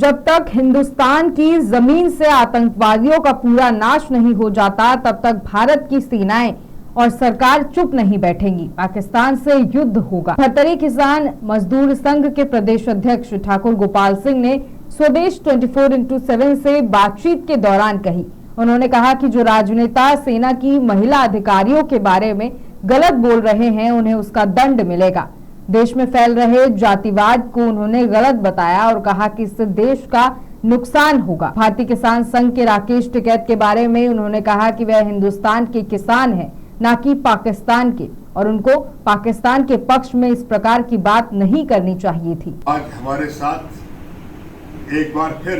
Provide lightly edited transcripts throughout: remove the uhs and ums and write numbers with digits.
जब तक हिंदुस्तान की जमीन से आतंकवादियों का पूरा नाश नहीं हो जाता, तब तक भारत की सेनाएं और सरकार चुप नहीं बैठेंगी। पाकिस्तान से युद्ध होगा। खतरी किसान मजदूर संघ के प्रदेश अध्यक्ष ठाकुर गोपाल सिंह ने स्वदेश 24x7 से बातचीत के दौरान कही। उन्होंने कहा कि जो राजनेता सेना की महिला अधिकारियों के बारे में गलत बोल रहे हैं, उन्हें उसका दंड मिलेगा। देश में फैल रहे जातिवाद को उन्होंने गलत बताया और कहा कि इससे देश का नुकसान होगा। भारतीय किसान संघ के राकेश टिकैत के बारे में उन्होंने कहा कि वह हिंदुस्तान के किसान हैं, न कि पाकिस्तान के, और उनको पाकिस्तान के पक्ष में इस प्रकार की बात नहीं करनी चाहिए थी। आज हमारे साथ एक बार फिर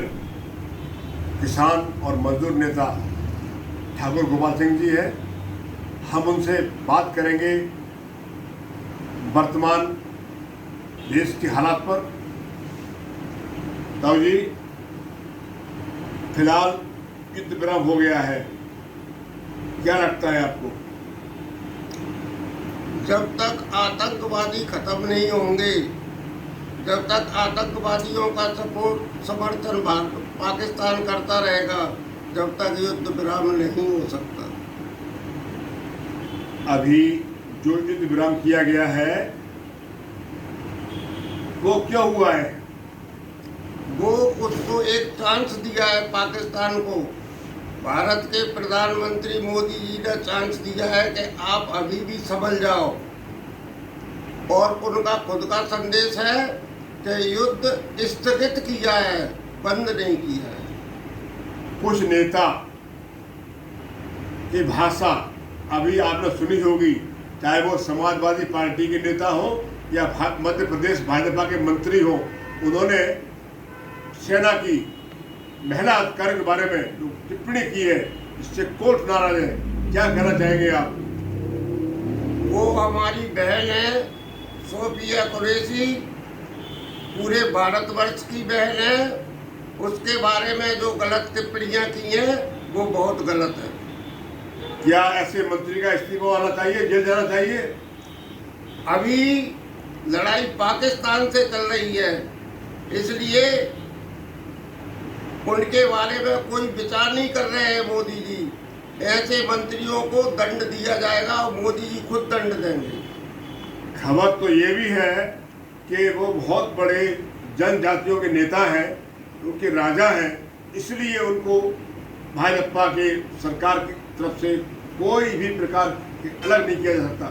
किसान और मजदूर नेता ठाकुर गोपाल सिंह जी है। हम उनसे बात करेंगे वर्तमान देश के हालात पर। ताऊ जी, फिलहाल युद्ध विराम हो गया है, क्या लगता है आपको? जब तक आतंकवादी खत्म नहीं होंगे, जब तक आतंकवादियों का समर्थन पाकिस्तान करता रहेगा, जब तक युद्ध विराम नहीं हो सकता। अभी जो युद्ध विराम किया गया है वो क्यों हुआ है? वो उसको एक चांस दिया है पाकिस्तान को। भारत के प्रधानमंत्री मोदी जी ने चांस दिया है कि आप अभी भी संभल जाओ, और उनका खुद का संदेश है कि युद्ध स्थगित किया है, बंद नहीं किया है। कुछ नेता की भाषा अभी आपने सुनी होगी, चाहे वो समाजवादी पार्टी के नेता हो या मध्य प्रदेश भाजपा के मंत्री हो। उन्होंने सेना की महिला अधिकारियों के बारे में जो टिप्पणी की है, इससे कोर्ट नाराज है। क्या कहना चाहेंगे आप? वो हमारी बहन है सोफिया कुरैशी, पूरे भारतवर्ष की बहन है। उसके बारे में जो गलत टिप्पणियां की हैं वो बहुत गलत है। क्या ऐसे मंत्री का इस्तीफा आना चाहिए, जेल जाना चाहिए? अभी लड़ाई पाकिस्तान से चल रही है, इसलिए उनके बारे में कोई विचार नहीं कर रहे हैं मोदी जी। ऐसे मंत्रियों को दंड दिया जाएगा और मोदी जी खुद दंड देंगे। खबर तो ये भी है कि वो बहुत बड़े जनजातियों के नेता हैं, उनके राजा हैं, इसलिए उनको भाजपा के सरकार की तरफ से कोई भी प्रकार अलग नहीं किया जा सकता।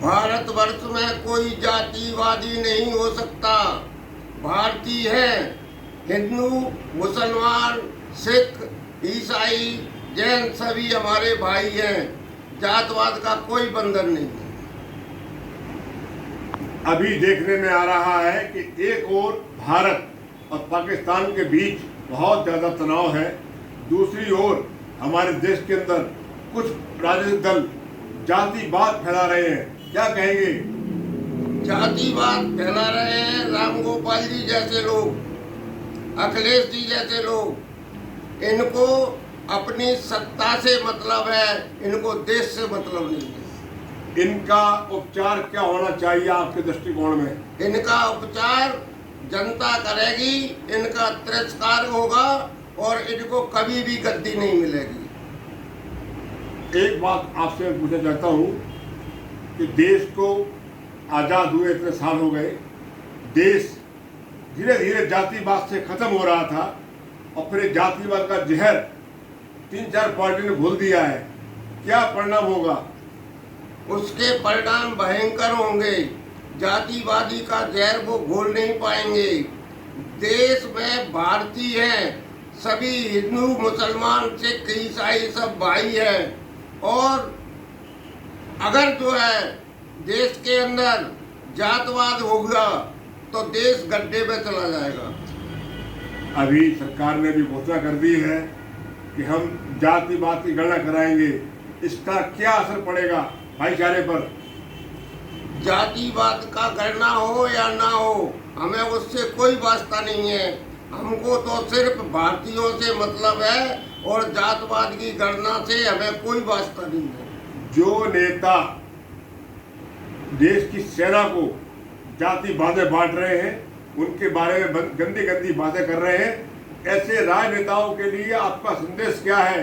भारतवर्ष में कोई जातिवादी नहीं हो सकता। भारतीय है, हिंदू, मुसलमान, सिख, ईसाई, जैन सभी हमारे भाई हैं। जातवाद का कोई बंधन नहीं है। अभी देखने में आ रहा है कि एक ओर भारत और पाकिस्तान के बीच बहुत ज़्यादा तनाव है, दूसरी ओर हमारे देश के अंदर कुछ राजनीतिक दल जातिवाद फैला रहे हैं। क्या कहेंगे? जातिवाद फैला रहे हैं राम गोपाल जी जैसे लोग, अखिलेश जी जैसे लोग। इनको अपनी सत्ता से मतलब है, इनको देश से मतलब नहीं है। इनका उपचार क्या होना चाहिए आपके दृष्टिकोण में? इनका उपचार जनता करेगी, इनका तिरस्कार होगा और इनको कभी भी गद्दी नहीं मिलेगी। एक बात आपसे मैं पूछना चाहता हूँ कि देश को आज़ाद हुए इतने साल हो गए, देश धीरे धीरे जातिवाद से खत्म हो रहा था, और फिर जातिवाद का जहर 3-4 पार्टी ने घोल दिया है। क्या परिणाम होगा? उसके परिणाम भयंकर होंगे। जातिवादी का जहर वो घोल नहीं पाएंगे। देश में भारतीय हैं, सभी हिंदू, मुसलमान, सिख, ईसाई सब भाई हैं, और अगर जो है देश के अंदर जातवाद होगा तो देश गड्ढे में चला जाएगा। अभी सरकार ने भी घोषणा कर दी है कि हम जातिवाद की गणना कराएंगे। इसका क्या असर पड़ेगा भाईचारे पर? जातिवाद का गणना हो या ना हो, हमें उससे कोई वास्ता नहीं है। हमको तो सिर्फ भारतीयों से मतलब है, और जातवाद की गणना से हमें कोई वास्ता नहीं है। जो नेता देश की सेना को जातिवाद में बांट रहे हैं, उनके बारे में गंदी गंदी बातें कर रहे हैं। ऐसे राजनेताओं के लिए आपका संदेश क्या है?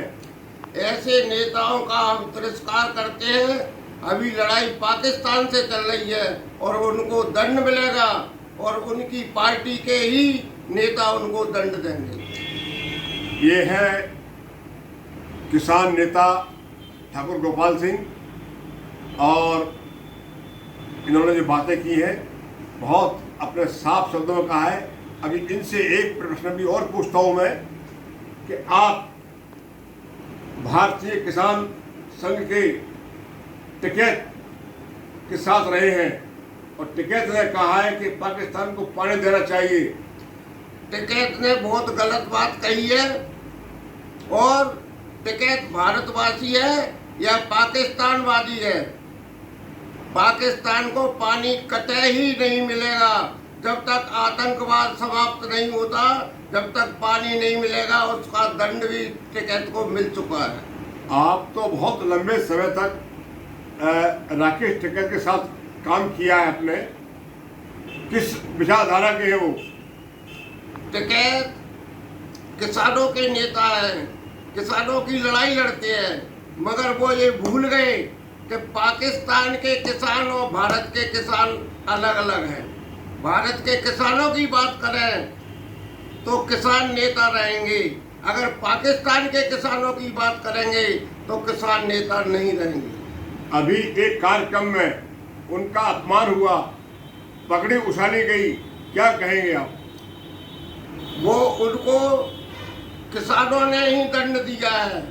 ऐसे नेताओं का हम तिरस्कार करते हैं। अभी लड़ाई पाकिस्तान से चल रही है और उनको दंड मिलेगा और उनकी पार्टी के ही नेता उनको दंड देंगे। ये है किसान नेता ठाकुर गोपाल सिंह, और इन्होंने जो बातें की हैं बहुत अपने साफ शब्दों में कहा है। अभी इनसे एक प्रश्न भी और पूछता हूँ मैं कि आप भारतीय किसान संघ के टिकैत के साथ रहे हैं और टिकैत ने कहा है कि पाकिस्तान को पानी देना चाहिए। टिकैत ने बहुत गलत बात कही है, और टिकैत भारतवासी है या पाकिस्तानवादी है। पाकिस्तान को पानी कतई ही नहीं मिलेगा जब तक आतंकवाद समाप्त नहीं होता। जब तक पानी नहीं मिलेगा, उसका दंड भी टिकैत को मिल चुका है। आप तो बहुत लंबे समय तक राकेश टिकैत के साथ काम किया है अपने, किस विचारधारा के हैं वो? टिकैत किसानों के नेता हैं, किसानों की लड़ाई लड़ते हैं, मगर वो ये भूल गए कि पाकिस्तान के किसान और भारत के किसान अलग अलग हैं। भारत के किसानों की बात करें तो किसान नेता रहेंगे, अगर पाकिस्तान के किसानों की बात करेंगे तो किसान नेता नहीं रहेंगे। अभी एक कार्यक्रम में उनका अपमान हुआ, पगड़ी उछाली गई, क्या कहेंगे आप? वो उनको किसानों ने ही दंड दिया है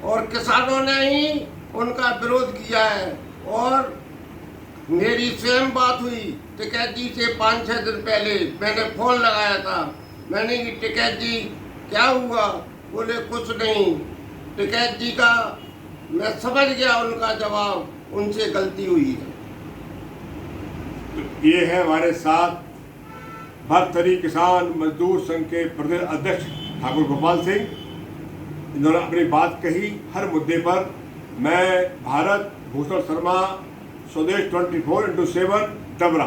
और किसानों ने ही उनका विरोध किया है। और मेरी स्वयं बात हुई टिकैत जी से 5-6 दिन पहले, मैंने फोन लगाया था। मैंने कि टिकैत जी क्या हुआ? बोले कुछ नहीं। टिकैत जी का मैं समझ गया उनका जवाब, उनसे गलती हुई है। ये है हमारे साथ भारतीय किसान मजदूर संघ के प्रदेश अध्यक्ष ठाकुर गोपाल सिंह। इन्होंने अपनी बात कही हर मुद्दे पर। मैं भारत भूषण शर्मा, स्वदेश 24x7 डबरा।